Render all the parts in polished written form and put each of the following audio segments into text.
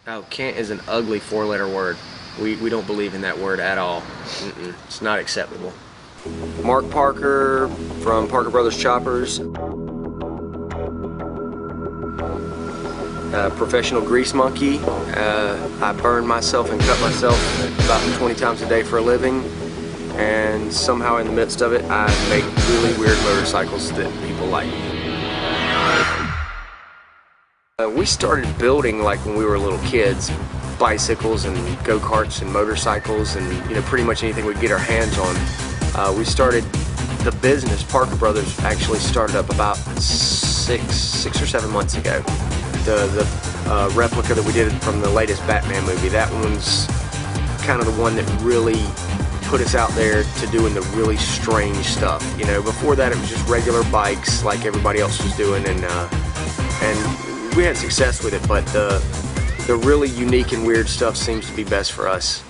Oh, can't is an ugly four-letter word. We don't believe in that word at all. It's not acceptable. Mark Parker from Parker Brothers Choppers. Professional grease monkey. I burn myself and cut myself about 20 times a day for a living. And somehow in the midst of it, I make really weird motorcycles that people like. We started building like when we were little kids, bicycles and go-karts and motorcycles and pretty much anything we'd get our hands on. We started the business. Parker Brothers actually started up about six or 7 months ago. The replica that we did from the latest Batman movie, that one's kind of the one that really put us out there to doing the really strange stuff. Before that it was just regular bikes like everybody else was doing, and we had success with it, but the really unique and weird stuff seems to be best for us.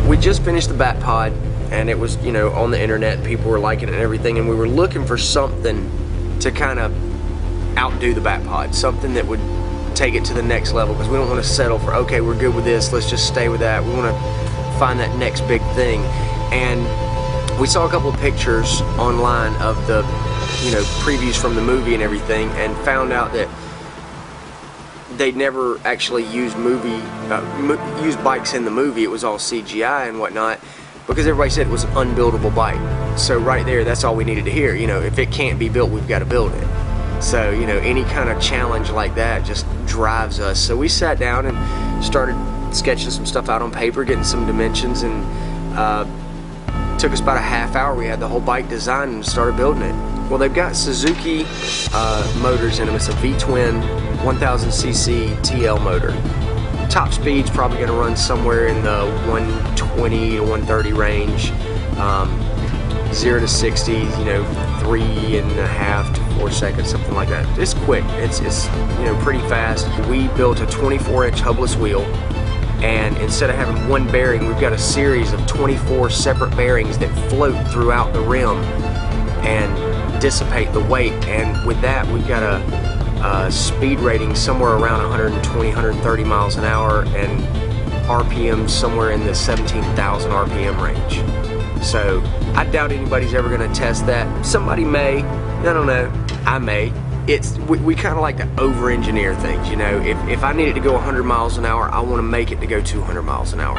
We just finished the Bat Pod, and it was on the internet, people were liking it and everything, and we were looking for something to kind of outdo the Bat Pod, something that would take it to the next level, because we don't want to settle for, okay, we're good with this, let's just stay with that. We want to find that next big thing. And we saw a couple of pictures online of the previews from the movie and everything, and found out that they'd never actually used bikes in the movie. It was all CGI and whatnot, because everybody said it was an unbuildable bike. So right there, that's all we needed to hear. If it can't be built, we've got to build it. So any kind of challenge like that just drives us. So we sat down and started sketching some stuff out on paper, getting some dimensions, and took us about a half hour. We had the whole bike designed and started building it. Well, they've got Suzuki motors in them. It's a V-twin 1000cc TL motor. Top speed's probably going to run somewhere in the 120 to 130 range. 0 to 60, 3.5 to 4 seconds, something like that. It's quick. It's pretty fast. We built a 24-inch hubless wheel, and instead of having one bearing, we've got a series of 24 separate bearings that float throughout the rim and dissipate the weight. And with that, we've got a speed rating somewhere around 120, 130 miles an hour, and RPM somewhere in the 17,000 RPM range. So I doubt anybody's ever going to test that. Somebody may, I don't know, I may. We kind of like to over-engineer things, If I need it to go 100 miles an hour, I want to make it to go 200 miles an hour.